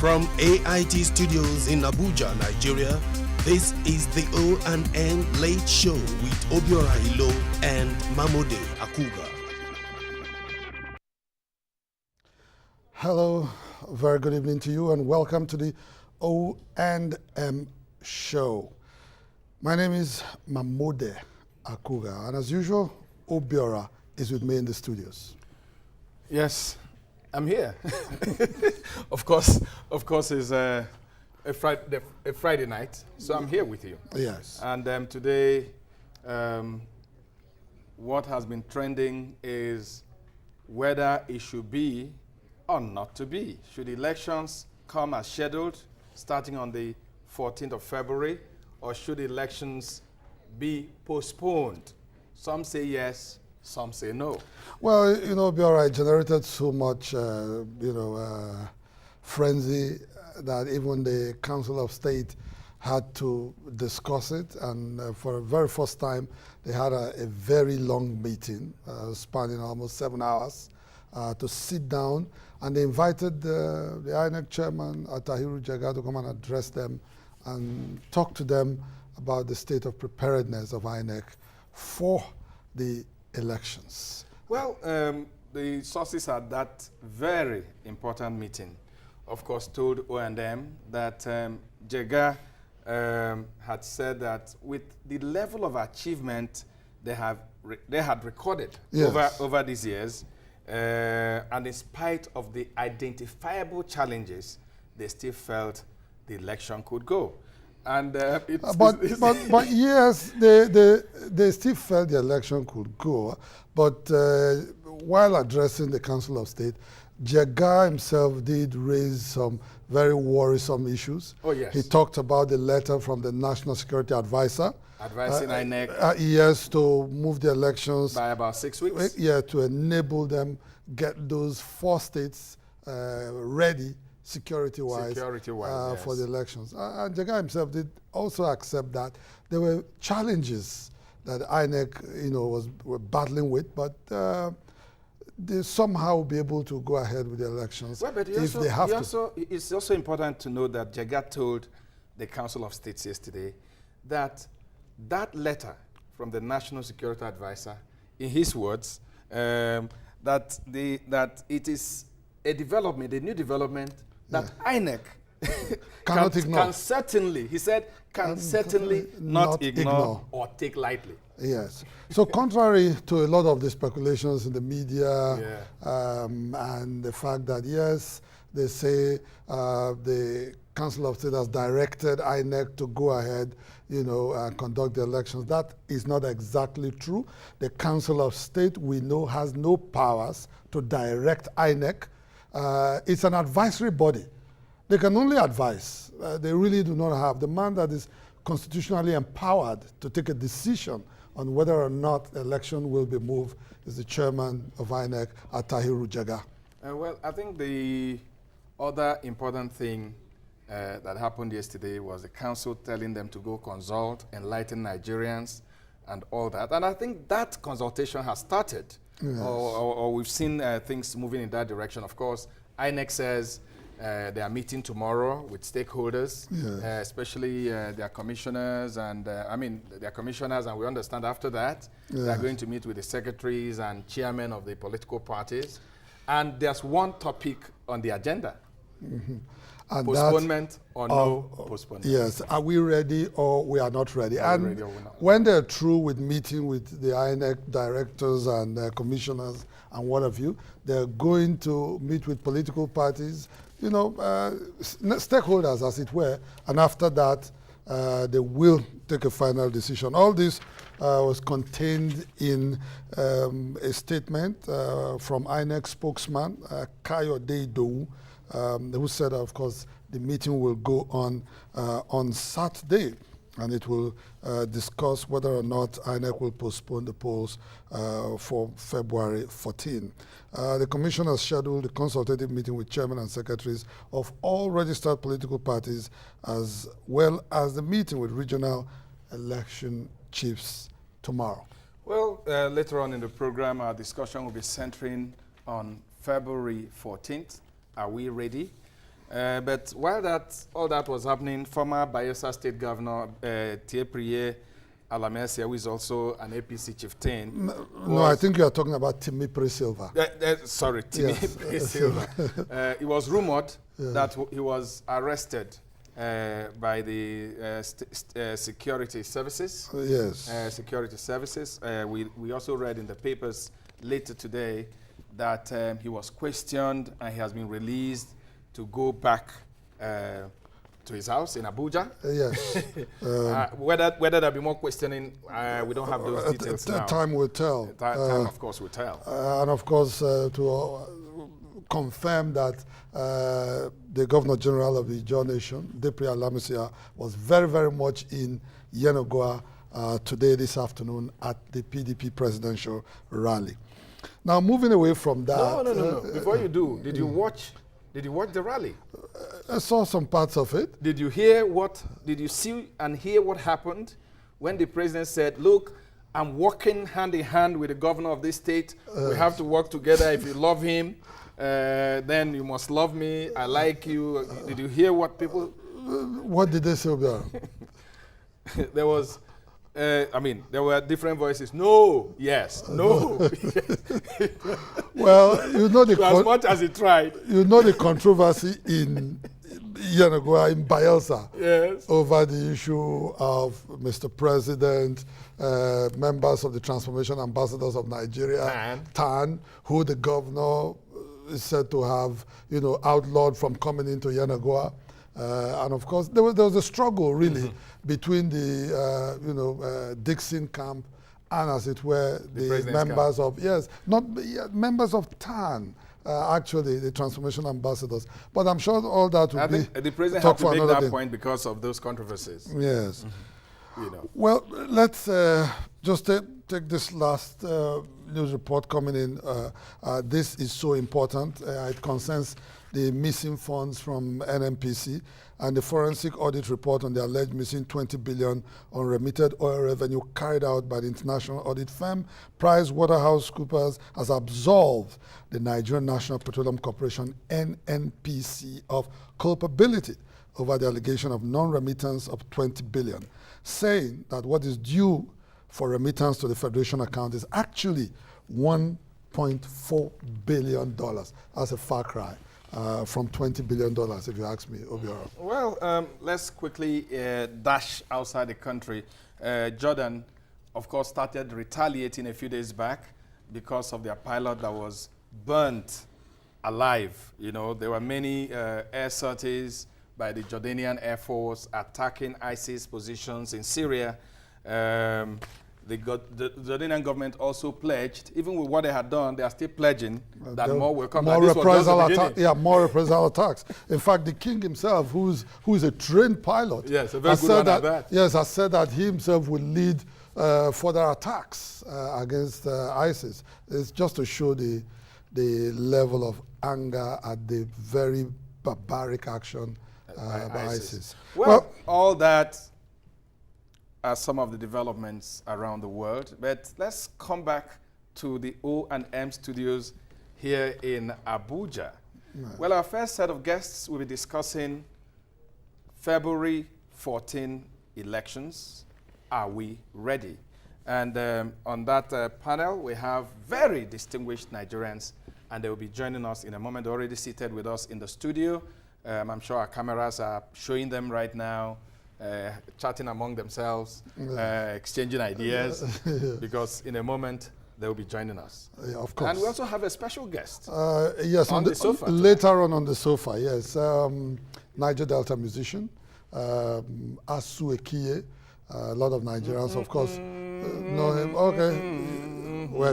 From AIT Studios in Abuja, Nigeria, this is the O&M Late Show with Udo Ilo and Mamode Akuga. Hello, very good evening to you and welcome to the O&M Show. My name is Mamode Akuga, and as usual, Obiora is with me in the studios. Yes, I'm here. Of course, it's a Friday night, so I'm here with you. Yes. And today, what has been trending is whether it should be or not to be. Should elections come as scheduled, starting on the 14th of February, or should elections be postponed? Some say yes, some say no. Well, Obiora generated so much, frenzy that even the Council of State had to discuss it. And for the very first time, they had a very long meeting, spanning almost 7 hours, to sit down. And they invited the INEC chairman, Atahiru Jega, to come and address them and talk to them about the state of preparedness of INEC for the elections. Well, the sources at that very important meeting, of course, told O&M that Jega had said that with the level of achievement they had recorded over these years, and in spite of the identifiable challenges, they still felt the election could go. And but yes, they still felt the election could go. But while addressing the Council of State, Jega himself did raise some very worrisome issues. Oh, yes. He talked about the letter from the National Security Advisor. Advising INEC. Yes, to move the elections. By about 6 weeks? Yeah, to enable them get those 4 states ready security-wise yes, for the elections. And Jega himself did also accept that there were challenges that INEC, were battling with, but they somehow will be able to go ahead with the elections if they have to. It's also important to know that Jega told the Council of States yesterday that letter from the National Security Advisor, in his words, that it is a development, a new development that INEC can certainly, he said, certainly not ignore or take lightly. Yes. So contrary to a lot of the speculations in the media, and the fact that, yes, they say the Council of State has directed INEC to go ahead, and conduct the elections. That is not exactly true. The Council of State, we know, has no powers to direct INEC. It's an advisory body. They can only advise. They really do not have. The man that is constitutionally empowered to take a decision on whether or not the election will be moved is the chairman of INEC, Atahiru Jega. Well, I think the other important thing that happened yesterday was the council telling them to go consult, enlighten Nigerians, and all that. And I think that consultation has started, yes. or we've seen things moving in that direction. Of course, INEC says they are meeting tomorrow with stakeholders, yes. Especially their commissioners, and their commissioners, and we understand after that, yes. They are going to meet with the secretaries and chairmen of the political parties. And there's one topic on the agenda. Mm-hmm. And postponement or no postponement? Yes. Are we ready or we are not ready? And when they're through with meeting with the INEC directors and commissioners and what have you, they're going to meet with political parties, stakeholders as it were, and after that, they will take a final decision. All this was contained in a statement from INEC spokesman, Kayode Idowu, who said, of course, the meeting will go on Saturday, and it will discuss whether or not INEC will postpone the polls for February 14. The commission has scheduled a consultative meeting with chairmen and secretaries of all registered political parties, as well as the meeting with regional election chiefs tomorrow. Well, later on in the program, our discussion will be centering on February 14th. Are we ready? But while all that was happening, former Bayelsa State Governor Tiepriye Alamesia, who is also an APC chieftain. No, I think you are talking about Timipre Silva. Sorry, Timipre Silva. It was rumored that he was arrested by the security services. Yes. Security services. We also read in the papers later today that he was questioned and he has been released to go back to his house in Abuja. Yes. Whether there'll be more questioning, we don't have those details now. Time will tell. Time, of course, will tell. And of course, to confirm that the Governor General of the Ijaw Nation, Tiepriye Alamesia, was very, very much in Yenagoa today, this afternoon, at the PDP presidential rally. Now, moving away from that. No. Before you do, did you watch the rally? I saw some parts of it. Did you see and hear what happened when the president said, look, I'm working hand in hand with the governor of this state. We have to work together. If you love him, then you must love me. I like you. Did you hear what people... What did they say about There was... there were different voices. No, yes, no. Well, you know as much as he tried. You know the controversy in Yenagoa, in Bayelsa, yes, over the issue of Mr. President, members of the Transformation Ambassadors of Nigeria, TAN, who the governor is said to have, outlawed from coming into Yenagoa. And of course, there was a struggle, really, between the, Dixon camp and, as it were, the members camp. of, members of TAN, actually, the Transformation Ambassadors. But I'm sure all that will be... The president had to make that point because of those controversies. Yes. Well, let's just take this last news report coming in. This is so important. It concerns the missing funds from NNPC and the forensic audit report on the alleged missing 20 billion unremitted oil revenue carried out by the international audit firm PricewaterhouseCoopers has absolved the Nigerian National Petroleum Corporation NNPC of culpability over the allegation of non-remittance of 20 billion, saying that what is due for remittance to the Federation account is actually $1.4 billion. That's a far cry from $20 billion, if you ask me, Obiora. Well, let's quickly dash outside the country. Jordan, of course, started retaliating a few days back because of their pilot that was burnt alive. There were many air sorties by the Jordanian Air Force attacking ISIS positions in Syria. The Jordanian government also pledged, even with what they had done, they are still pledging that more will come. More reprisal attacks. In fact, the king himself, who is a trained pilot, yes, a very good one at that. Yes, has said that he himself will lead further attacks against ISIS. It's just to show the level of anger at the very barbaric action by ISIS. Well, all that are some of the developments around the world, but let's come back to the O&M studios here in Abuja. Right. Well, our first set of guests will be discussing February 14 elections. Are we ready? And on that panel, we have very distinguished Nigerians, and they will be joining us in a moment. They're already seated with us in the studio. I'm sure our cameras are showing them right now, chatting among themselves, exchanging ideas, because in a moment they will be joining us. Yeah, of course. And we also have a special guest. Yes, on the sofa. Later on the sofa, yes. Niger Delta musician, Asu Ekiye. A lot of Nigerians, of course, know him. Okay. He's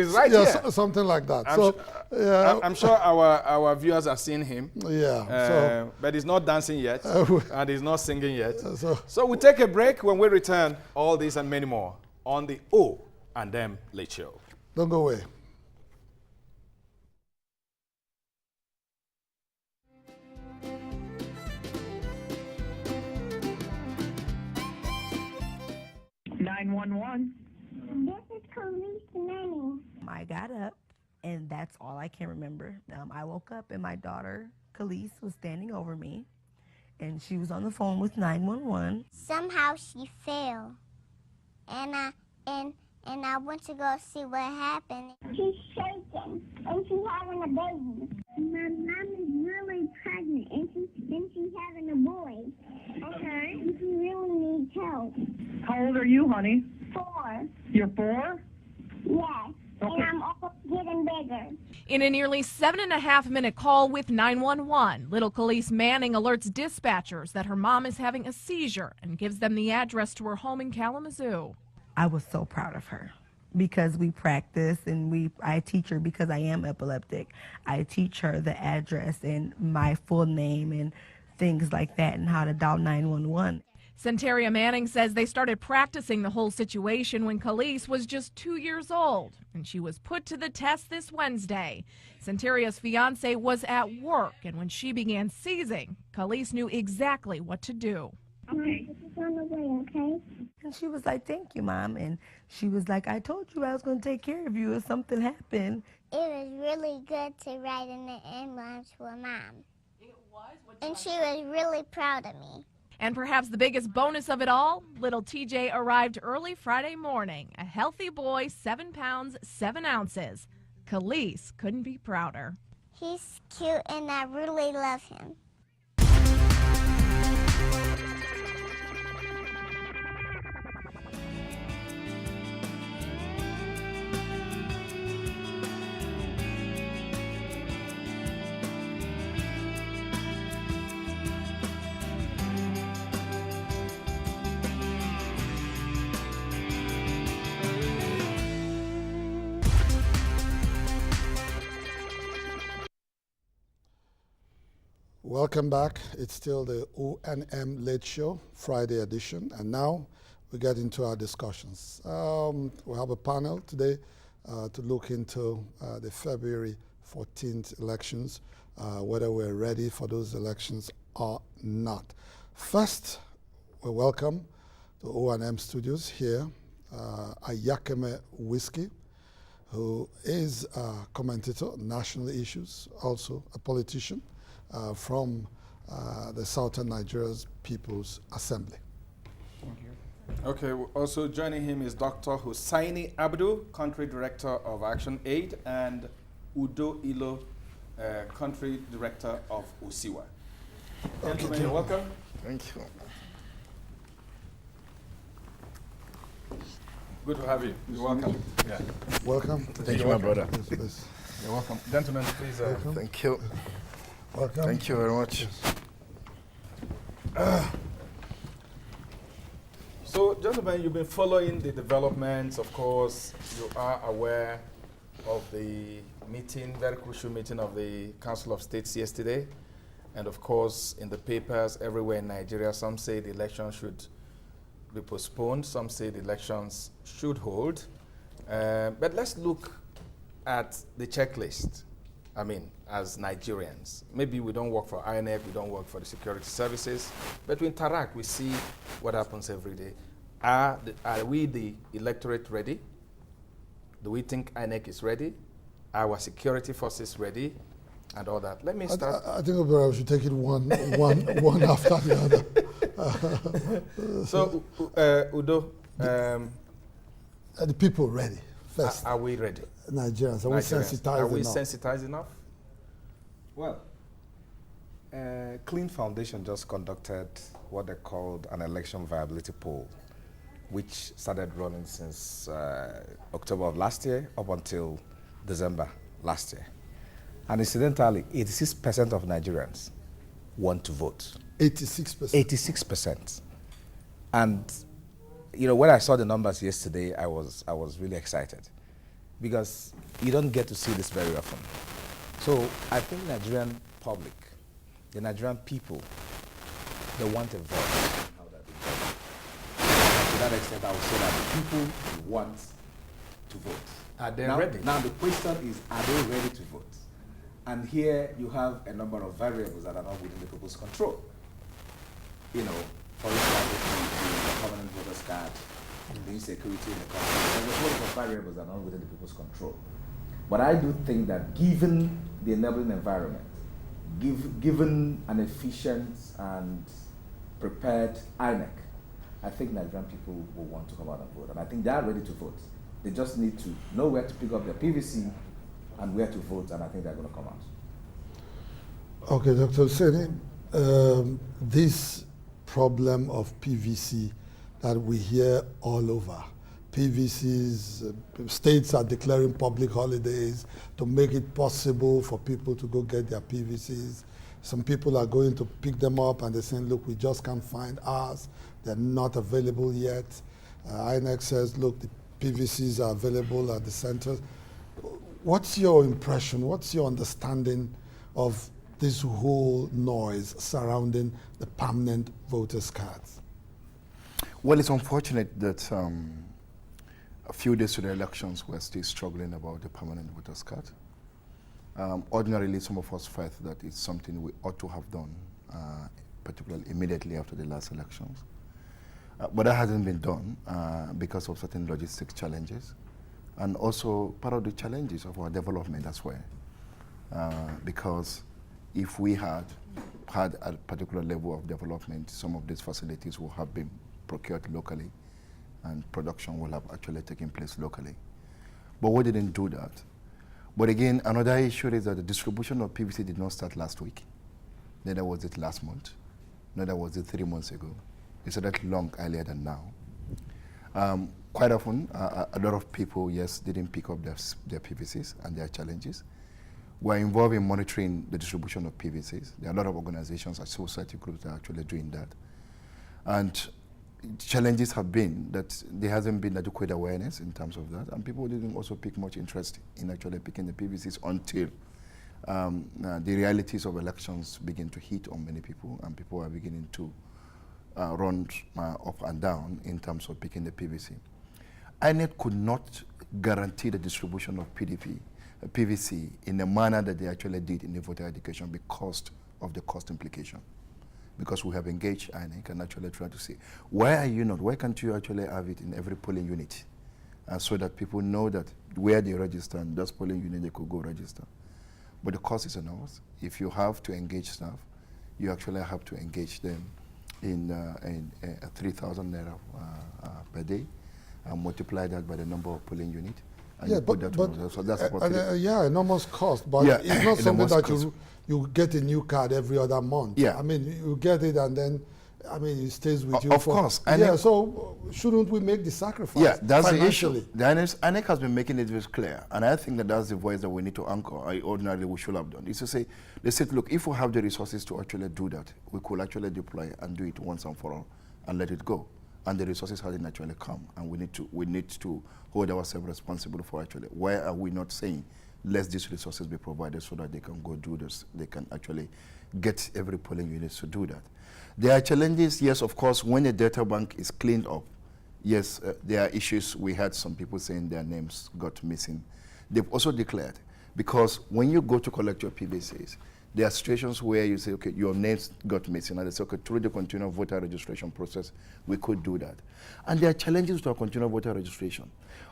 right here. Something like that. I'm sure our viewers are seeing him. Yeah. But he's not dancing yet, and he's not singing yet. So we'll take a break. When we return, all this and many more on the O&M Late Show. Don't go away. This is Police Nanny. I got up, And that's all I can remember. I woke up and my daughter, Khalees, was standing over me, and she was on the phone with 911. Somehow she fell, and I went to go see what happened. She's shaking, and she's having a baby. My mom is really pregnant, and she's having a boy. Okay. And she really needs help. How old are you, honey? 4. You're 4? Yes. Okay. And I'm almost getting bigger. In a nearly 7.5-minute call with 911, little Khalees Manning alerts dispatchers that her mom is having a seizure and gives them the address to her home in Kalamazoo. I was so proud of her because we practice and I teach her because I am epileptic. I teach her the address and my full name and things like that and how to dial 911. Centeria Manning says they started practicing the whole situation when Khalees was just 2 years old, and she was put to the test this Wednesday. Centeria's fiance was at work, and when she began seizing, Khalees knew exactly what to do. Okay. It's on the way, okay? And she was like, "Thank you, Mom." And she was like, "I told you I was going to take care of you if something happened." It was really good to ride in the ambulance with Mom. It was? And she was really proud of me. And perhaps the biggest bonus of it all, little TJ arrived early Friday morning, a healthy boy, 7 pounds, 7 ounces. Khalees couldn't be prouder. He's cute, and I really love him. Welcome back. It's still the O&M Late Show, Friday edition, and now we get into our discussions. We have a panel today to look into the February 14th elections, whether we're ready for those elections or not. First, we welcome the O&M studios here, Ayakeme Whiskey, who is a commentator on national issues, also a politician. From the Southern Nigeria's People's Assembly. Thank you. Okay, also joining him is Dr. Hussain Abdu, Country Director of Action Aid, and Udo Ilo, Country Director of Osiwa. Gentlemen, you're welcome. Thank you. Good to have you. You're welcome. Yeah. Welcome. Thank you, my brother. Yes, please. You're welcome. Gentlemen, please. Thank you. Welcome. Thank you very much. So, gentlemen, you've been following the developments. Of course, you are aware of the meeting, very crucial meeting of the Council of States yesterday. And of course, in the papers everywhere in Nigeria, some say the election should be postponed. Some say the elections should hold. But let's look at the checklist. I mean, as Nigerians, maybe we don't work for INEC, we don't work for the security services, but we interact, we see what happens every day. Are we, the electorate, ready? Do we think INEC is ready? Are our security forces ready? And all that. Let me start. I think we should take it one after the other. So, Udo, are the people ready? First, are we ready? Nigerians, are we sensitized enough? Are we enough? sensitized enough? Well, Clean Foundation just conducted what they called an election viability poll, which started running since October of last year up until December last year. And incidentally, 86% of Nigerians want to vote. 86%. 86%. And you know, when I saw the numbers yesterday, I was really excited because you don't get to see this very often. So I think Nigerian public, the Nigerian people, they want a voice. To that extent, I would say that the people want to vote. Are they now, ready? Now the question is, are they ready to vote? And here you have a number of variables that are not within the people's control. You know, for example, the permanent voters card, the insecurity in the country. There's a whole lot of variables that are not within the people's control. But I do think that given the enabling environment, given an efficient and prepared INEC, I think Nigerian people will want to come out and vote. And I think they are ready to vote. They just need to know where to pick up their PVC and where to vote, and I think they're going to come out. Okay, Dr. Hussain, this problem of PVC that we hear all over, PVCs, states are declaring public holidays to make it possible for people to go get their PVCs. Some people are going to pick them up and they're saying, look, we just can't find ours. They're not available yet. INEC says, look, the PVCs are available at the centers. What's your impression? What's your understanding of this whole noise surrounding the permanent voters' cards? Well, it's unfortunate that a few days to the elections, we're still struggling about the permanent voters' card. Ordinarily, some of us felt that it's something we ought to have done, particularly immediately after the last elections. But that hasn't been done because of certain logistic challenges, and also part of the challenges of our development as well. Because if we had a particular level of development, some of these facilities will have been procured locally, and production will have actually taken place locally. But we didn't do that. But again, another issue is that the distribution of PVC did not start last week. Neither was it last month. Neither was it 3 months ago. It started long earlier than now. Quite often, a lot of people, yes, didn't pick up their PVCs and their challenges. We're involved in monitoring the distribution of PVCs. There are a lot of organizations and society groups that are actually doing that. And challenges have been that there hasn't been adequate awareness in terms of that, and people didn't also pick much interest in actually picking the PVCs until the realities of elections begin to hit on many people, and people are beginning to run up and down in terms of picking the PVC. INEC could not guarantee the distribution of PVC in the manner that they actually did in the voter education because of the cost implication. Because we have engaged INEC and actually try to see, why are you not, why can't you actually have it in every polling unit? So that people know that where they register, and that's polling unit, they could go register. But the cost is enormous. If you have to engage staff, you actually have to engage them in 3,000 naira per day, and multiply that by the number of polling units. Yeah, but so that's about yeah, enormous cost, but yeah, it's not something that you get a new card every other month. Yeah. I mean, you get it and then, I mean, it stays with you. Of course. Yeah, so shouldn't we make the sacrifice? Yeah, that's the issue. The INEC has been making it very clear, and I think that that's the voice that we need to anchor. Ordinarily we should have done, is to say, they said, look, if we have the resources to actually do that, we could actually deploy and do it once and for all and let it go. And the resources hadn't actually come, and we need to hold ourselves responsible for actually, why are we not saying, let these resources be provided so that they can go do this, they can actually get every polling unit to do that. There are challenges, yes, of course, when a data bank is cleaned up, yes, there are issues. We had some people saying their names got missing. They've also declared, because when you go to collect your PVCs, there are situations where you say, okay, your names got missing, and they say, okay, through the continual voter registration process, we could do that. And there are challenges to our continual voter registration.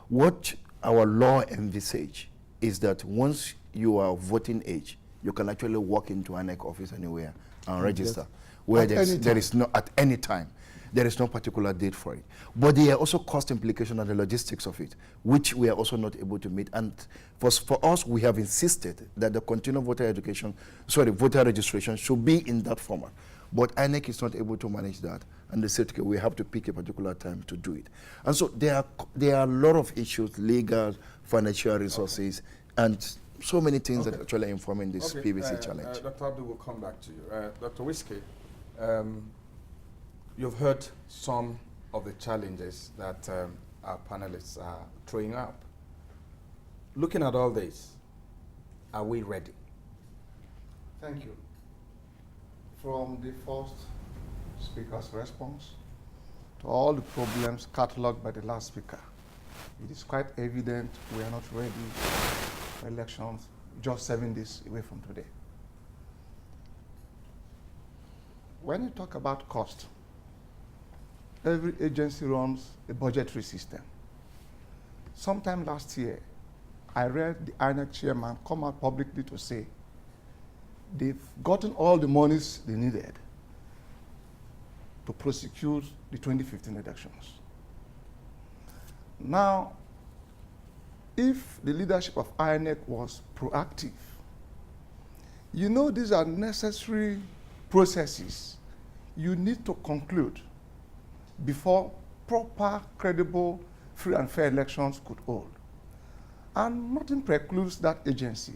What our law envisage is that once you are voting age, you can actually walk into an INEC office anywhere and register, where there is no, at any time. There is no particular date for it. But there are also cost implications and the logistics of it, which we are also not able to meet. And for us, we have insisted that the continual voter registration should be in that format. But INEC is not able to manage that. And they said, okay, we have to pick a particular time to do it. And so there are a lot of issues, legal, financial resources, and so many things that are actually informing this PVC challenge. Dr. Abdu will come back to you. Dr. Whiskey, you've heard some of the challenges that our panelists are throwing up. Looking at all this, are we ready? Thank you. From the first speaker's response to all the problems catalogued by the last speaker, it is quite evident we are not ready for elections just 7 days away from today. When you talk about cost, every agency runs a budgetary system. Sometime last year, I read the INEC chairman come out publicly to say they've gotten all the monies they needed to prosecute the 2015 elections. Now, if the leadership of INEC was proactive, you know these are necessary processes you need to conclude before proper, credible, free and fair elections could hold. And nothing precludes that agency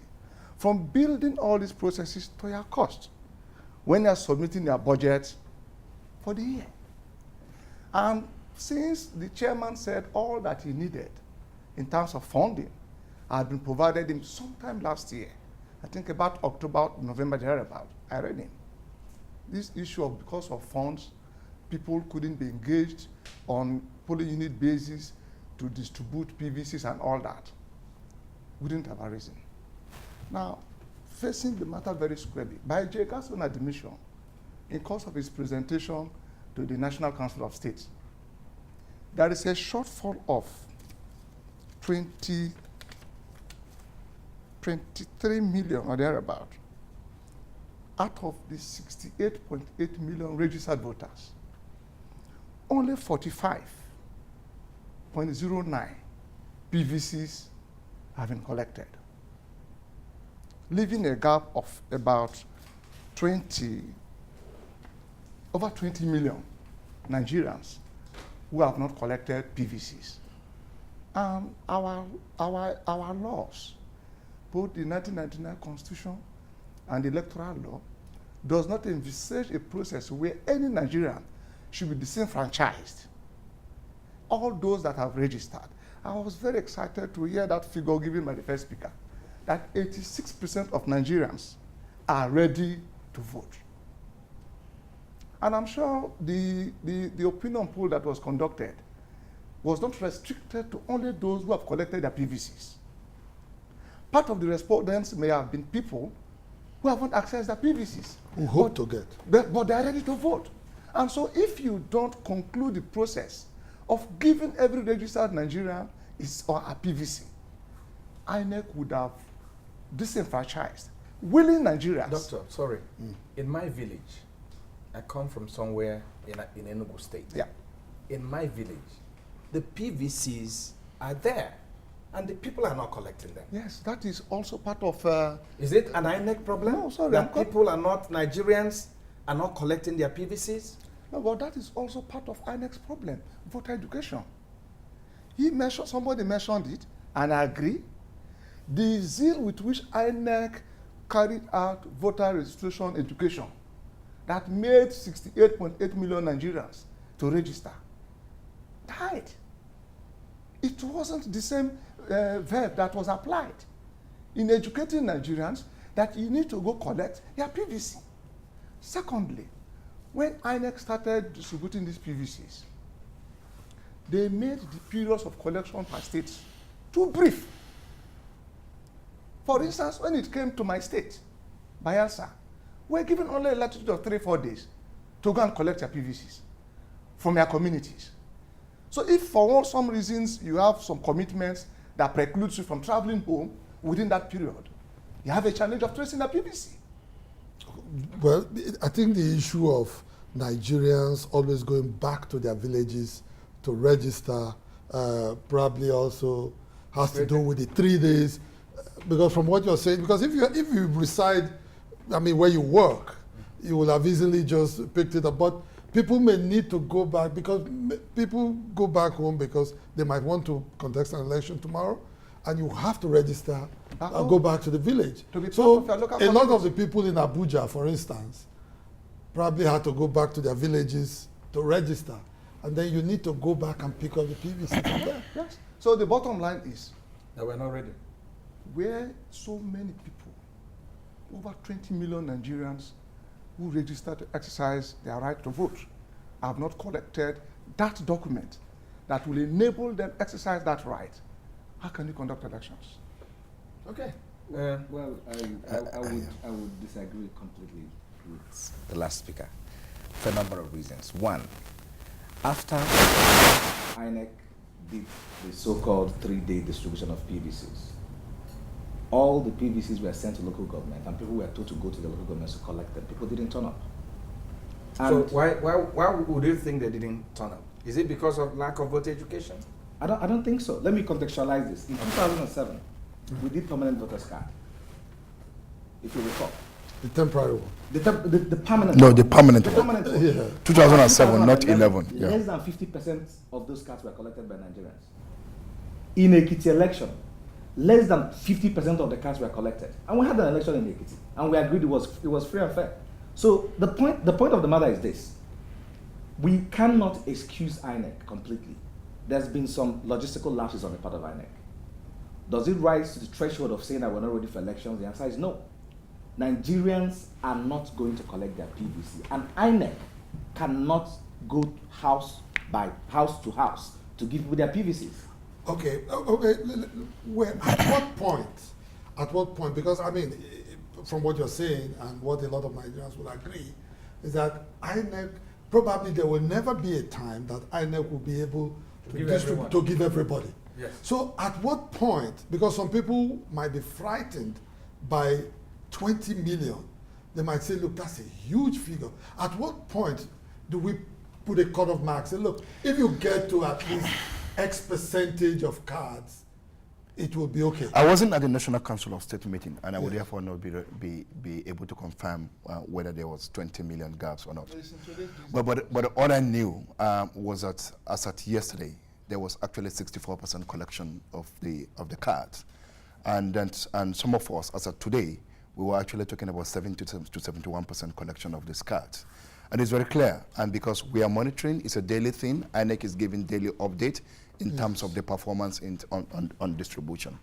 from building all these processes to your cost when you're submitting your budget for the year. And since the chairman said all that he needed in terms of funding had been provided him sometime last year, I think about October, November, thereabout, I read him. This issue of because of funds, people couldn't be engaged on polling unit basis to distribute PVCs and all that wouldn't have arisen. Now, facing the matter very squarely, by Jaga's own admission, in course of his presentation to the National Council of States, there is a shortfall of 23 million or thereabout out of the 68.8 million registered voters. Only 45.09 PVCs have been collected, leaving a gap of about over 20 million Nigerians who have not collected PVCs. Our laws, both the 1999 Constitution and the electoral law, does not envisage a process where any Nigerian should be disenfranchised. All those that have registered. I was very excited to hear that figure given by the first speaker, that 86% of Nigerians are ready to vote. And I'm sure the opinion poll that was conducted was not restricted to only those who have collected their PVCs. Part of the respondents may have been people who haven't accessed their PVCs. Who hope to get. But they are ready to vote. And so if you don't conclude the process of giving every registered Nigerian or a PVC, INEC would have disenfranchised willing Nigerians. Doctor, sorry. In my village, I come from somewhere in Enugu State. Yeah. In my village, the PVCs are there, and the people are not collecting them. Yes, that is also part of... Is it an INEC problem? No, sorry. That people are not, Nigerians are not collecting their PVCs? No, but that is also part of INEC's problem, voter education. Somebody mentioned it, and I agree. The zeal with which INEC carried out voter registration education that made 68.8 million Nigerians to register died. It wasn't the same verb that was applied in educating Nigerians that you need to go collect your PVC. Secondly, when INEC started distributing these PVCs, they made the periods of collection per state too brief. For instance, when it came to my state, Bayelsa, we're given only a latitude of 3-4 days to go and collect your PVCs from your communities. So if for some reasons you have some commitments that precludes you from traveling home within that period, you have a challenge of tracing the PVC. Well, I think the issue of Nigerians always going back to their villages to register probably also has to do with the 3 days. Because from what you're saying, because if you reside, I mean, where you work, you will have easily just picked it up. But people may need to go back because people go back home because they might want to contest an election tomorrow, and you have to register and go back to the village. So a lot of the people in Abuja, for instance, probably had to go back to their villages to register. And then you need to go back and pick up the PVC from there. Yes. So the bottom line is that we're not ready. Where so many people, over 20 million Nigerians who registered to exercise their right to vote, have not collected that document that will enable them exercise that right, how can you conduct elections? Okay. Well, I would disagree completely with the last speaker for a number of reasons. One, after INEC did the so-called 3-day distribution of PVCs, all the PVCs were sent to local government, and people were told to go to the local governments to collect them. People didn't turn up. And so why would you think they didn't turn up? Is it because of lack of voter education? I don't think so. Let me contextualize this. In 2007, we did permanent voters card. If you recall. The temporary one. The permanent. No, the permanent one. Permanent one. Yeah. 2007, not 11. Yeah. Less than 50% of those cards were collected by Nigerians. In Ekiti election, less than 50% of the cards were collected. And we had an election in Ekiti, and we agreed it was free and fair. So the point of the matter is this. We cannot excuse INEC completely. There's been some logistical lapses on the part of INEC. Does it rise to the threshold of saying that we're not ready for elections? The answer is no. Nigerians are not going to collect their PVC, and INEC cannot go house by house to house to give people their PVCs. Okay. Well, at what point, because I mean, from what you're saying and what a lot of Nigerians will agree, is that INEC, probably there will never be a time that INEC will be able to give everybody. Yes. So at what point, because some people might be frightened by 20 million, they might say, look, that's a huge figure. At what point do we put a cut-off mark? Say, look, if you get to at least X percentage of cards, it will be okay. I wasn't at the National Council of State meeting, and I would therefore not be able to confirm whether there was 20 million gaps or not. But all I knew was that as at yesterday, there was actually 64% collection of the cards, and some of us, as at today, we were actually talking about 70 to 71% collection of these cards. And it's very clear, and because we are monitoring, it's a daily thing. INEC is giving daily update in terms of the performance on distribution.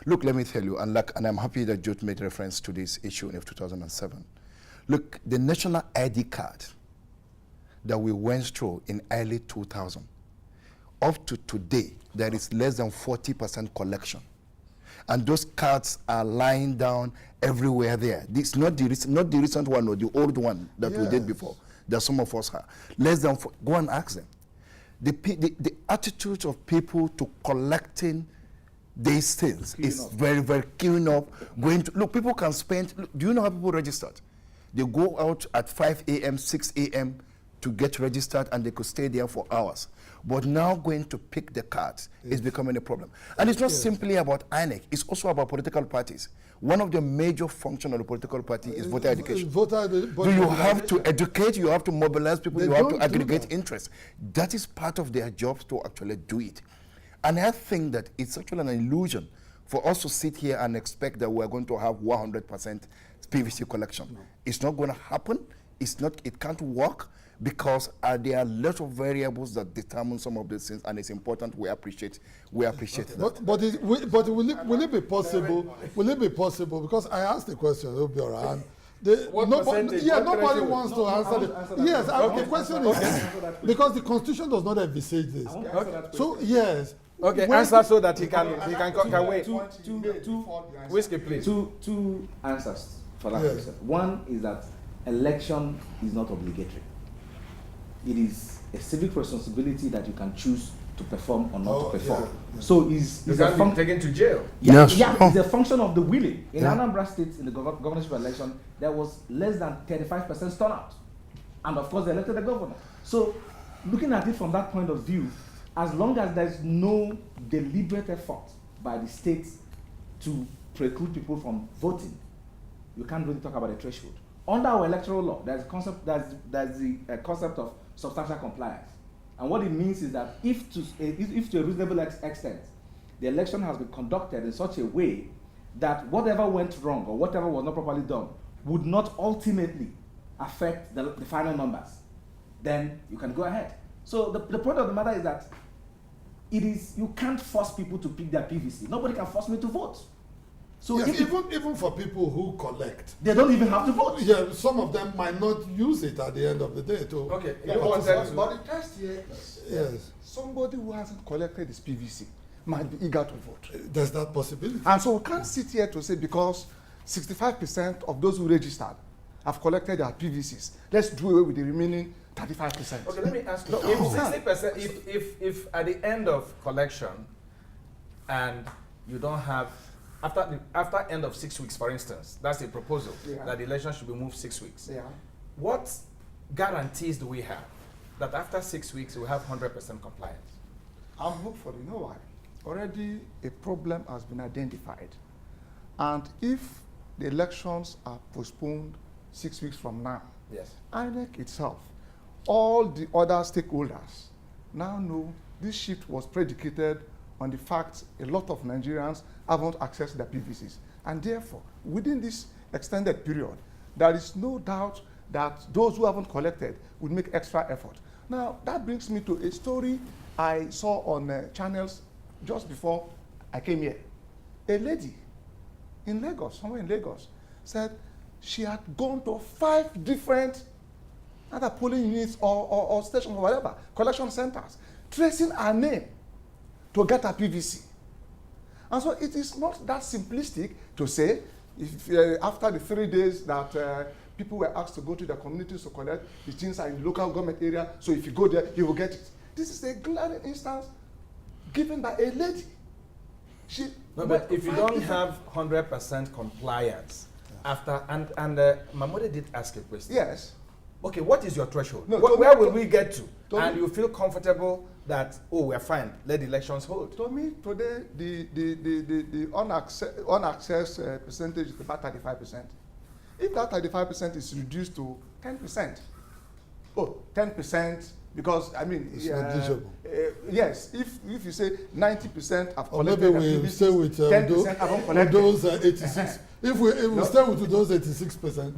Look, let me tell you, and I'm happy that Jude made reference to this issue in 2007. Look, the national ID card that we went through in early 2000, up to today, there is less than 40% collection. And those cards are lying down everywhere there. This not the recent one or the old one that we did before, that some of us have. Less than, go and ask them. The attitude of people to collecting these things is very, very queuing up. Look, people can spend, do you know how people registered? They go out at 5 a.m., 6 a.m. to get registered, and they could stay there for hours. But now going to pick the cards is becoming a problem. And it's not simply about INEC, it's also about political parties. One of the major functions of the political party is voter education. Do you have to educate, you have to mobilize people, you have to aggregate interest. That is part of their jobs to actually do it. And I think that it's actually an illusion for us to sit here and expect that we're going to have 100% PVC collection. No. It's not going to happen. It can't work, because there are a lot of variables that determine some of these things, and it's important we appreciate that. But will it be possible? Will it be possible? Because I asked the question, Obiora, nobody wants to answer it. Yes, the question is, because the Constitution does not envisage this. So, yes. Okay, answer so that he can wait. Whiskey, please. Two answers for that question. One is that election is not obligatory. It is a civic responsibility that you can choose to perform or not to perform. Yeah. So is a taken to jail. Yes. It's a function of the willing. In Anambra State, in the governorship election, there was less than 35% turnout, and of course they elected the governor. So, looking at it from that point of view, as long as there's no deliberate effort by the states to preclude people from voting, you can't really talk about a threshold. Under our electoral law, there's the concept of substantial compliance. And what it means is that if to a reasonable extent, the election has been conducted in such a way that whatever went wrong or whatever was not properly done would not ultimately affect the final numbers, then you can go ahead. So the point of the matter is that you can't force people to pick their PVC. Nobody can force me to vote. So yes, even for people who collect, they don't even have to vote. Yeah, some of them might not use it at the end of the day. Okay, but the test here is somebody who hasn't collected his PVC might be eager to vote. There's that possibility. And so we can't sit here to say because 65% of those who registered have collected their PVCs, let's do away with the remaining 35%. Okay, let me ask you, if 60%, if at the end of collection and you don't have after end of 6 weeks, for instance, that's a proposal that the election should be moved 6 weeks. Yeah. What guarantees do we have that after 6 weeks we have 100% compliance? I'm hopeful. You know why? Already a problem has been identified, and if the elections are postponed 6 weeks from now, Yes. INEC itself, all the other stakeholders now know this shift was predicated on the fact a lot of Nigerians haven't accessed their PVCs. And therefore, within this extended period, there is no doubt that those who haven't collected would make extra effort. Now, that brings me to a story I saw on channels just before I came here. A lady in Lagos, somewhere in Lagos, said she had gone to 5 different either polling units or stations or whatever, collection centers, tracing her name to get her PVC. And so it is not that simplistic to say, if after the 3 days that people were asked to go to their communities to collect, the things are in the local government area, so if you go there, you will get it. This is a glaring instance given by a lady. No, but if you don't have 100% compliance after, and Mamode did ask a question. Yes. Okay, what is your threshold? No, Where will we get to? And you feel comfortable that, oh, we're fine, let the elections hold? To me, today, the unaccessed percentage is about 35%. If that 35% is reduced to 10%, 10%, because, I mean, it's negligible. Yes, if you say 90% have or collected, maybe we stay with 10% haven't collected. Those 86. If we stay with those 86%,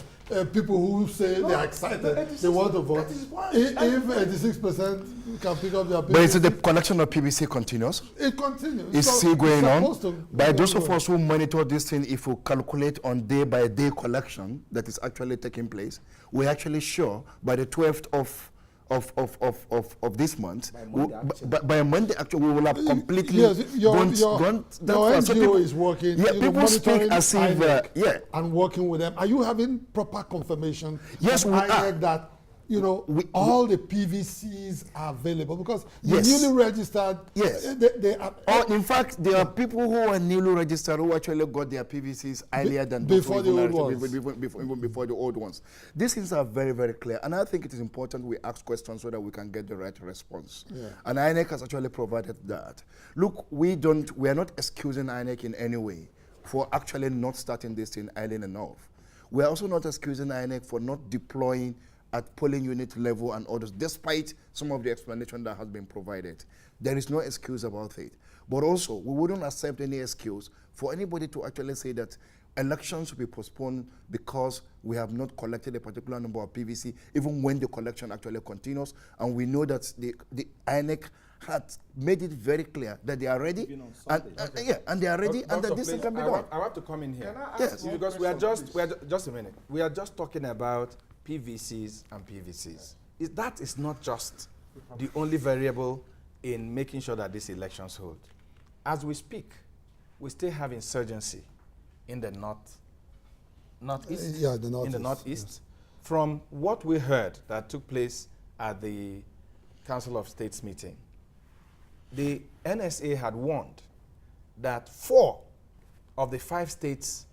people who say they are excited, they want to vote. If 86% can pick up their PVC. But is it the collection of PVC continuous? It continues. It's still going on. By those of us who monitor this thing, if we calculate on day-by-day collection that is actually taking place, we're actually sure by the 12th of this month, by Monday, actually, we will have completely gone that far. So NGO is working. Yeah, people speak as if, and working with them. Are you having proper confirmation? Yes, from we INEC are. that all the PVCs are available, because the newly registered, they are. In fact, there are people who are newly registered who actually got their PVCs earlier than before the old ones. Even before the old ones. These things are very, very clear, and I think it is important we ask questions so that we can get the right response. Yeah. And INEC has actually provided that. Look, we are not excusing INEC in any way for actually not starting this thing early enough. We are also not excusing INEC for not deploying at polling unit level and others, despite some of the explanation that has been provided. There is no excuse about it. But also, we wouldn't accept any excuse for anybody to actually say that elections will be postponed because we have not collected a particular number of PVC, even when the collection actually continues. And we know that the INEC had made it very clear that they are ready, and they are ready, and that this thing can be done. I want to come in here. Yes, because just a minute. We are just talking about PVCs and PVCs. That is not just the only variable in making sure that these elections hold. As we speak, we still have insurgency in the northeast. In the northeast. Yes. From what we heard that took place at the Council of States meeting, the NSA had warned that 4 of the 5 states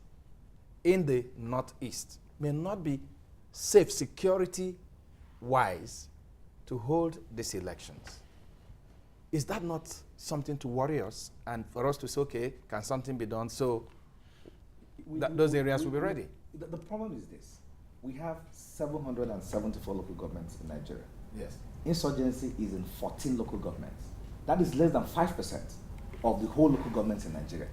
in the northeast may not be safe security-wise to hold these elections. Is that not something to worry us and for us to say, okay, can something be done so those areas will be ready? The problem is this. We have 774 local governments in Nigeria. Yes. Insurgency is in 14 local governments. That is less than 5% of the whole local governments in Nigeria.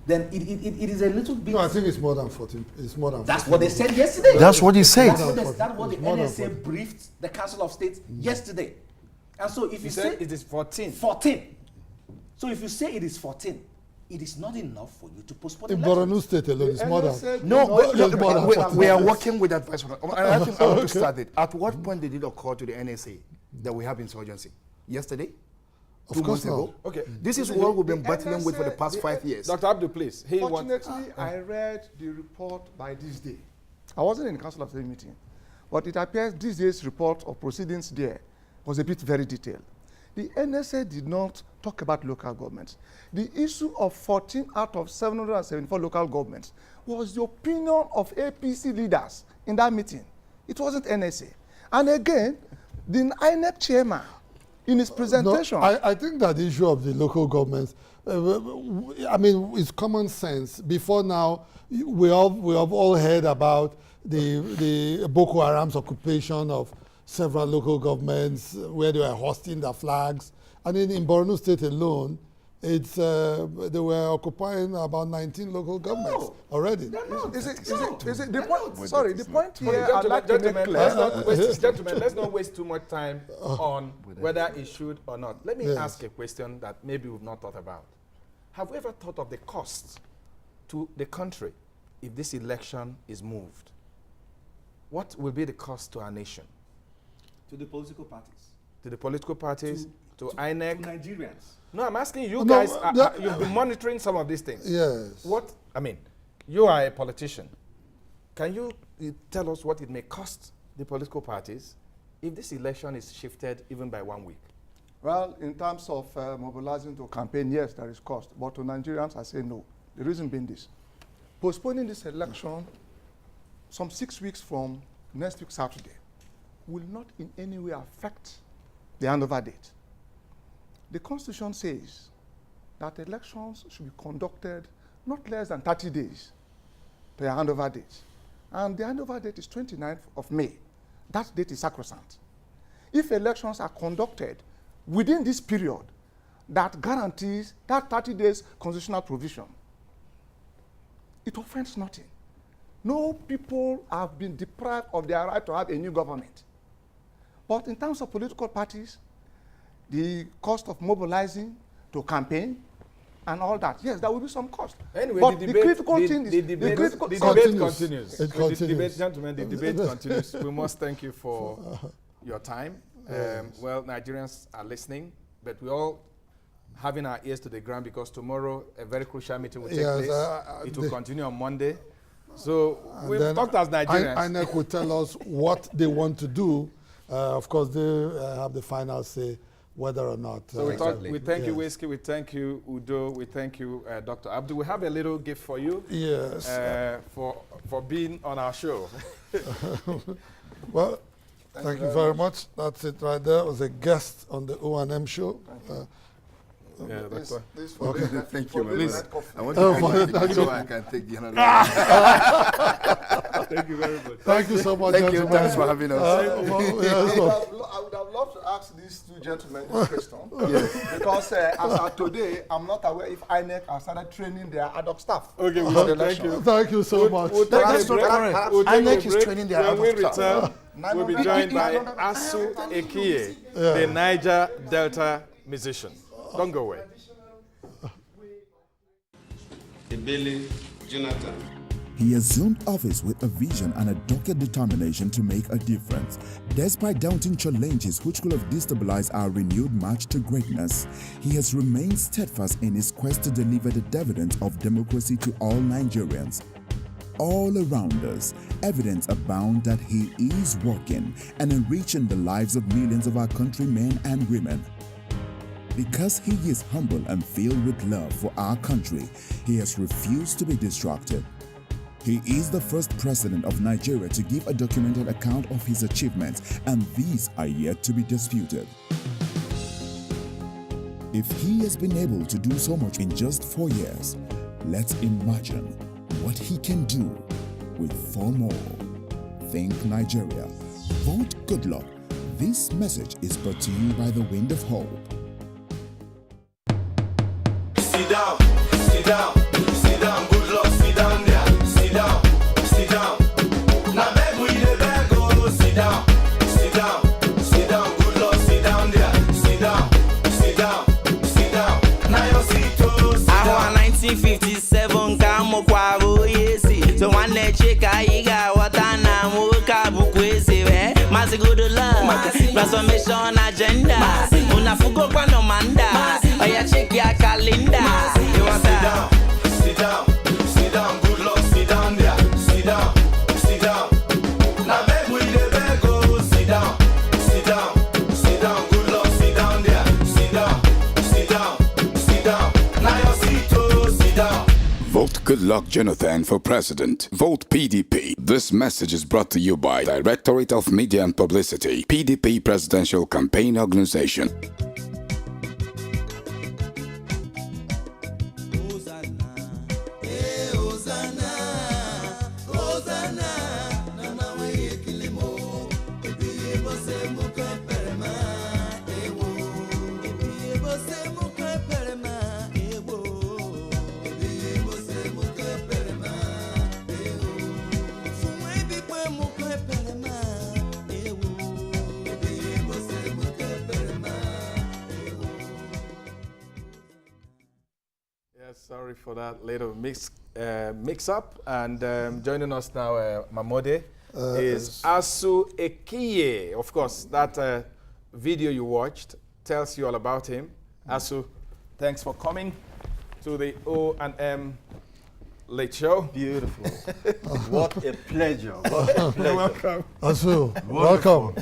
Then it is a little bit. No, I think it's more than 14. It's more than. That's what they said yesterday. That's what he said. That's what the NSA briefed the Council of States yesterday. And so if you say it is 14. 14. So if you say it is 14, it is not enough for you to postpone in elections. Borno State alone, it's more than. No, we are working with advice. I think I want to start it. At what point did it occur to the NSA that we have insurgency? Yesterday? Of course not. Okay. This is what we've been battling with for the past 5 years. Dr. Abdu, please. Fortunately, I read the report by this day. I wasn't in the Council of State meeting, but it appears this day's report of proceedings there was a bit very detailed. The NSA did not talk about local governments. The issue of 14 out of 774 local governments was the opinion of APC leaders in that meeting. It wasn't NSA. And again, the INEC chairman, in his presentation. No, I think that the issue of the local governments, I mean, it's common sense. Before now, we have all heard about the Boko Haram's occupation of several local governments where they were hosting their flags. And in Borno State alone, they were occupying about 19 local governments already. The point here I'd like to make clear. Gentlemen, let's not waste too much time on whether it should or not. Let me ask a question that maybe we've not thought about. Have we ever thought of the cost to the country if this election is moved? What will be the cost to our nation? To the political parties. To the political parties, to INEC? To Nigerians. No, I'm asking you guys, you've been monitoring some of these things. Yes. You are a politician. Can you tell us what it may cost the political parties if this election is shifted even by 1 week? Well, in terms of mobilizing to campaign, yes, there is cost. But to Nigerians, I say no. The reason being this. Postponing this election some 6 weeks from next week Saturday will not in any way affect the handover date. The Constitution says that elections should be conducted not less than 30 days to a handover date. And the handover date is 29th of May. That date is sacrosanct. If elections are conducted within this period, that guarantees that 30 days constitutional provision, it offends nothing. No people have been deprived of their right to have a new government. But in terms of political parties, the cost of mobilizing to campaign and all that, yes, there will be some cost. Anyway, but the debate continues. The debate continues. We must thank you for your time. Well, Nigerians are listening, but we all having our ears to the ground because tomorrow a very crucial meeting will take place. It will continue on Monday. So we've talked as Nigerians. INEC will tell us what they want to do. Of course, they have the final say whether or not. So we thank you, Whiskey. We thank you, Udo. We thank you, Dr. Abdu. We have a little gift for you. Yes. For being on our show. Well, thank you very much. That's it right there. It was a guest on the O&M show. This okay. Thank you, please. I want to so I can take the other. Thank you very much. Thank you so much, gentlemen. Thanks for having us. I would have loved to ask these two gentlemen this question. Yes. Because as of today, I'm not aware if INEC has started training their ad hoc staff. Okay, thank you. Thank you so much. INEC is training their ad hoc staff. We'll be joined by Asu Ekiye, the Niger Delta musician. Don't go away. Jonathan. He assumed office with a vision and a dogged determination to make a difference. Despite daunting challenges which could have destabilized our renewed march to greatness, he has remained steadfast in his quest to deliver the dividends of democracy to all Nigerians. All around us, evidence abound that he is working and enriching the lives of millions of our countrymen and women. Because he is humble and filled with love for our country, he has refused to be distracted. He is the first president of Nigeria to give a documented account of his achievements, and these are yet to be disputed. If he has been able to do so much in just 4 years, let's imagine what he can do with 4 more. Think Nigeria. Vote good luck. This message is brought to you by the Wind of Hope. Sit down, sit down, sit down, good luck, sit down there, sit down, sit down. Now beg we the beg, oh, sit down, sit down, sit down, good luck, sit down there, sit down, sit down, sit down. Now your seat, oh, sit down. 1957, kamo kwa boyesi. So one day check aiga watana muka bukwezi we. Masi good luck, transformation agenda. Unafugo kwa no manda. Oya check your calendar. Sit down, sit down, sit down, good luck, sit down there, sit down, sit down. Now beg we the beg, oh, sit down, sit down, sit down, good luck, sit down there, Goodluck Jonathan for president. Vote PDP. This message is brought to you by Directorate of Media and Publicity, PDP Presidential Campaign Organization. Sorry for that little mix up. And joining us now, Mamode, is Asu Ekiye. Of course, that video you watched tells you all about him. Asu, thanks for coming to the O&M Late Show. Beautiful. What a pleasure. What a pleasure. Welcome. Asu, welcome.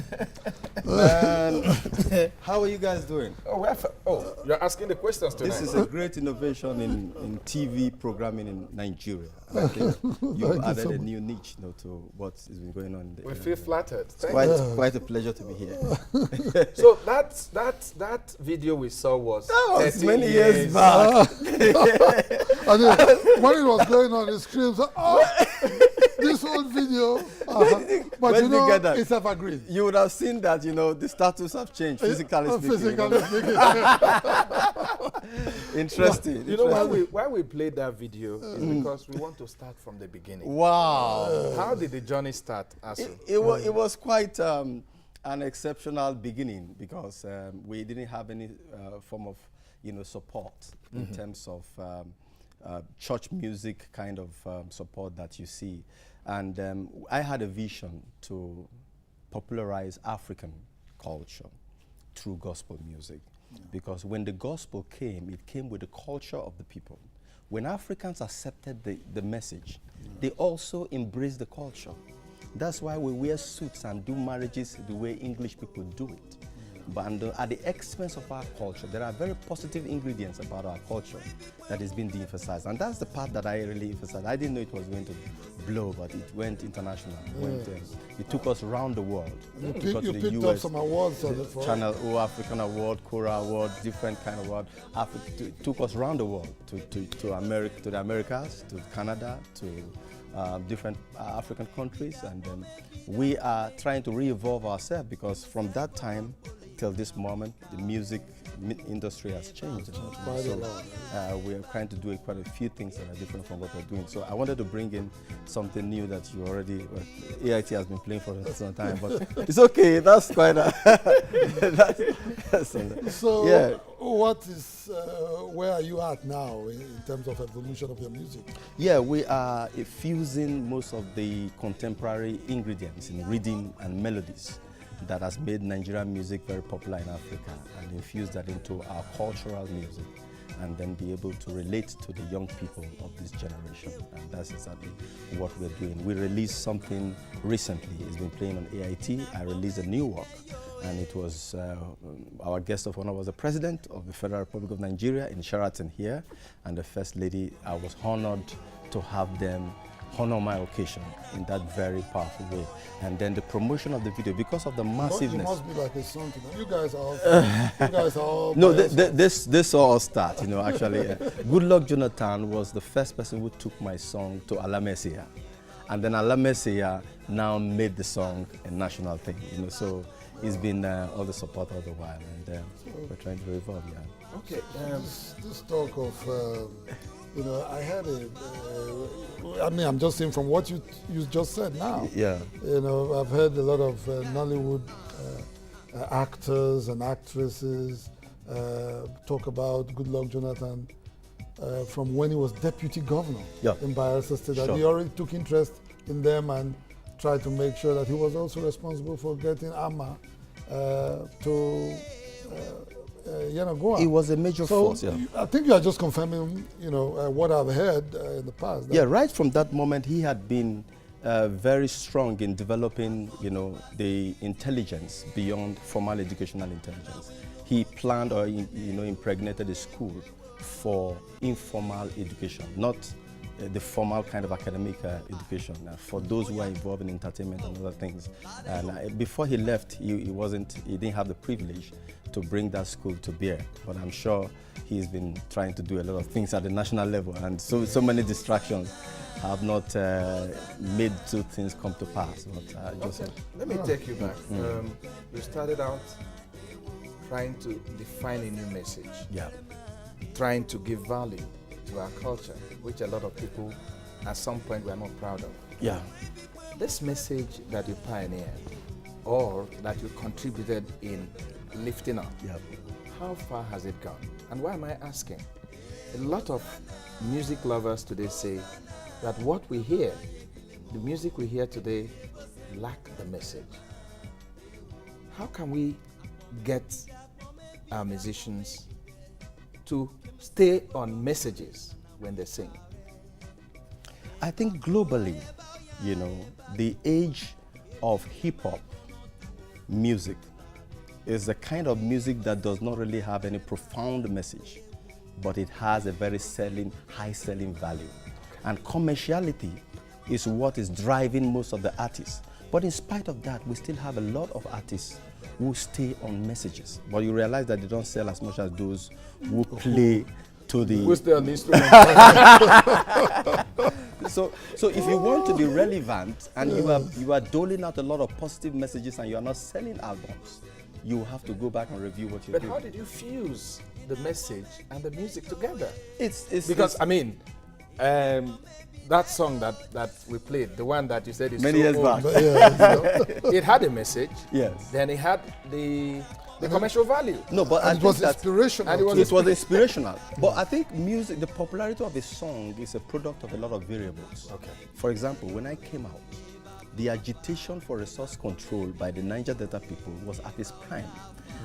How are you guys doing? You're asking the questions tonight. This is a great innovation in TV programming in Nigeria. I think you've added a new niche to what has been going on. We feel flattered. It's quite a pleasure to be here. So that video we saw was many years back. And when it was going on, it screams, "Oh, this old video!" But you know, it's evergreen. You would have seen that, the status have changed, physically speaking. Physically speaking. Interesting. You know why we played that video is because we want to start from the beginning. Wow. How did the journey start, Asu? It was quite an exceptional beginning because we didn't have any form of support in terms of church music kind of support that you see. And I had a vision to popularize African culture through gospel music. Because when the gospel came, it came with the culture of the people. When Africans accepted the message, they also embraced the culture. That's why we wear suits and do marriages the way English people do it. But at the expense of our culture, there are very positive ingredients about our culture that is being de-emphasized. And that's the part that I really emphasized. I didn't know it was going to blow, but it went international. It took us around the world. You picked up some awards on it. Channel O African Award, Cora Award, different kind of award. It took us around the world to America, to the Americas, to Canada, to different African countries. And we are trying to re-evolve ourselves because from that time till this moment, the music industry has changed. So we are trying to do quite a few things that are different from what we're doing. So I wanted to bring in something new that you already, AIT has been playing for some time, but it's okay. That's quite a... So yeah. What is, where are you at now in terms of evolution of your music? Yeah, we are fusing most of the contemporary ingredients in rhythm and melodies that has made Nigerian music very popular in Africa and infuse that into our cultural music and then be able to relate to the young people of this generation. And that's exactly what we're doing. We released something recently. It's been playing on AIT. I released a new work, and it was, our guest of honor was the President of the Federal Republic of Nigeria in Sheraton here, and the First Lady. I was honored to have them honor my occasion in that very powerful way. And then the promotion of the video, because of the massiveness. It must be like a song to them. You guys are all no, this saw us start, actually. Goodluck Jonathan was the first person who took my song to Alamesia. And then Alamesia now made the song a national thing, so it's been all the support all the while, and we're trying to evolve, yeah. Okay, this talk of, I had I'm just saying from what you just said now. Yeah. I've heard a lot of Nollywood actors and actresses talk about Goodluck Jonathan from when he was deputy governor in Bayelsa State. That he already took interest in them and tried to make sure that he was also responsible for getting AMA to go on. It was a major force, I think you are just confirming, what I've heard in the past. Yeah, right from that moment, he had been very strong in developing, the intelligence beyond formal educational intelligence. He planned or, impregnated a school for informal education, not the formal kind of academic education for those who are involved in entertainment and other things. And before he left, he didn't have the privilege to bring that school to bear. But I'm sure he's been trying to do a lot of things at the national level, and so many distractions have not made two things come to pass. But, Let me take you back. You started out trying to define a new message. Yeah. Trying to give value to our culture, which a lot of people at some point were not proud of. Yeah. This message that you pioneered or that you contributed in lifting up, how far has it gone? And why am I asking? A lot of music lovers today say that what we hear, the music we hear today, lack the message. How can we get our musicians to stay on messages when they sing? I think globally, you know, the age of hip-hop music is the kind of music that does not really have any profound message, but it has a very high selling value. And commerciality is what is driving most of the artists. But in spite of that, we still have a lot of artists who stay on messages. But you realize that they don't sell as much as those who play to the... Who's the instrument? So if you want to be relevant and you are doling out a lot of positive messages and you are not selling albums, you have to go back and review what you're doing. But how did you fuse the message and the music together? Because I mean, that song that we played, the one that you said is many years back, it had a message. Yes. Then it had the commercial value. No, but it was inspirational. It was inspirational. But I think music, the popularity of a song is a product of a lot of variables. Okay. For example, when I came out, the agitation for resource control by the Niger Delta people was at its prime.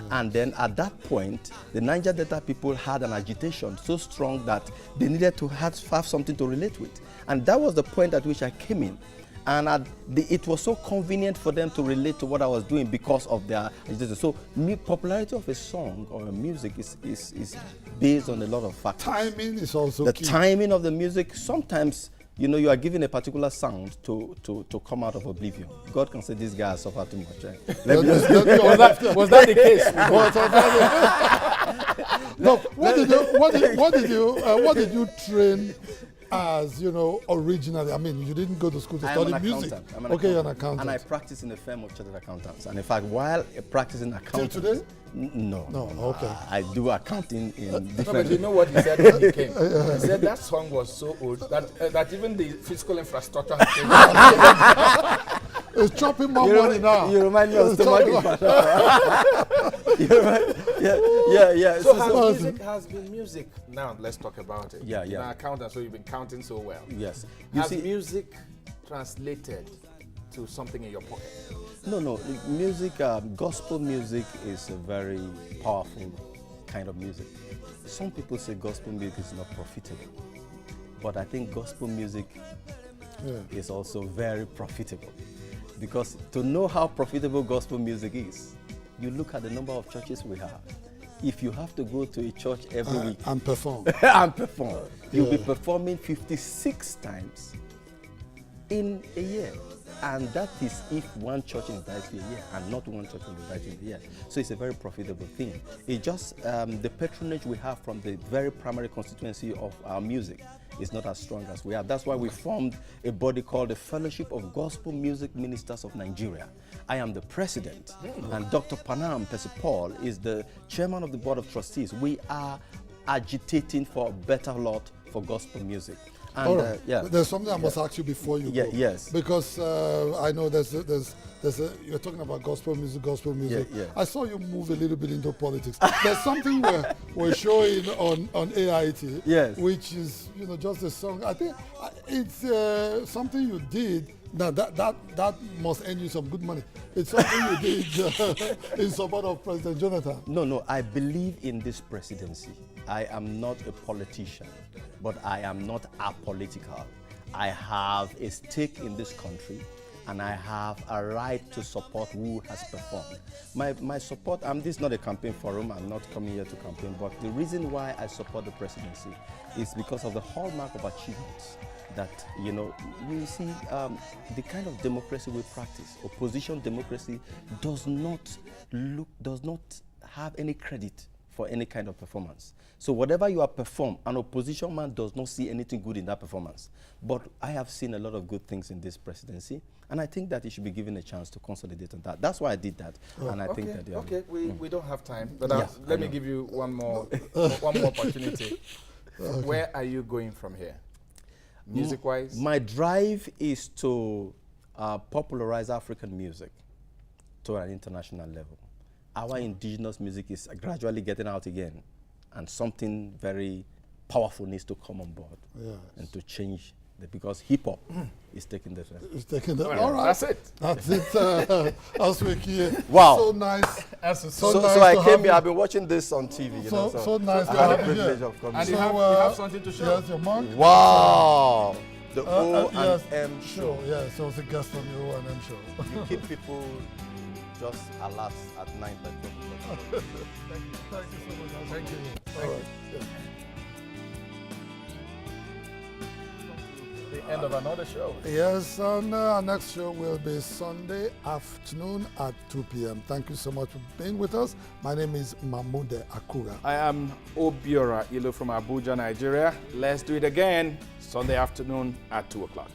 And then at that point, the Niger Delta people had an agitation so strong that they needed to have something to relate with. And that was the point at which I came in. And it was so convenient for them to relate to what I was doing because of their agitation. So popularity of a song or a music is based on a lot of factors. Timing is also the key. timing of the music. Sometimes, you know, you are given a particular sound to come out of oblivion. God can say this guy has suffered too much. Was that the case? No. What did you train as, you know, originally? I mean, you didn't go to school to study music. Okay, you're an accountant. And I practice in a firm of chartered accountants. And in fact, while practicing accounting... Till today? No. Okay. I do accounting in different... No, but you know what he said when he came? He said that song was so old that even the physical infrastructure has changed. It's chopping more money now. You remind me of stomach. Yeah. So music has been music. Now let's talk about it. Yeah. You're an accountant, so you've been counting so well. Yes. Has music translated to something in your pocket? No. Music, gospel music is a very powerful kind of music. Some people say gospel music is not profitable, but I think gospel music is also very profitable. Because to know how profitable gospel music is, you look at the number of churches we have. If you have to go to a church every week and perform, you'll be performing 56 times in a year. And that is if one church invites you a year and not one church will invite you a year. So it's a very profitable thing. It's just the patronage we have from the very primary constituency of our music is not as strong as we have. That's why we formed a body called the Fellowship of Gospel Music Ministers of Nigeria. I am the president, and Dr. Panam Pesipol is the chairman of the board of trustees. We are agitating for a better lot for gospel music. And, all right. There's something I must ask you before you go. Yes. Because I know you're talking about gospel music. Yeah. I saw you move a little bit into politics. There's something we're showing on AIT, which is, you know, just a song. I think it's something you did. Now that must earn you some good money. It's something you did in support of President Jonathan. No. I believe in this presidency. I am not a politician, but I am not apolitical. I have a stake in this country, and I have a right to support who has performed. My support, this is not a campaign forum, I'm not coming here to campaign, but the reason why I support the presidency is because of the hallmark of achievements that, you see, the kind of democracy we practice, opposition democracy, does not have any credit for any kind of performance. So whatever you have performed, an opposition man does not see anything good in that performance. But I have seen a lot of good things in this presidency, and I think that he should be given a chance to consolidate on that. That's why I did that, and I think that. Okay, we don't have time, but let me give you one more opportunity. Okay. Where are you going from here, music-wise? My drive is to popularize African music to an international level. Our indigenous music is gradually getting out again, and something very powerful needs to come on board and to change because hip-hop is taking the trend. It's taking the all right. That's it. That's it. Asu Ekiye. Wow. So nice. So I came here, I've been watching this on TV. So nice I to had have the you privilege here. of coming. And So, you have something to show. Yes, your mug. wow. The Yes, O&M show. Yeah, so I was a guest on the O&M show. You keep people just alert at 9 o'clock. Thank you so much. Thank you. All right. Yeah. The end of another show. Yes, and our next show will be Sunday afternoon at 2 p.m. Thank you so much for being with us. My name is Mamude Akura. I am Udo Ilo from Abuja, Nigeria. Let's do it again Sunday afternoon at 2 o'clock.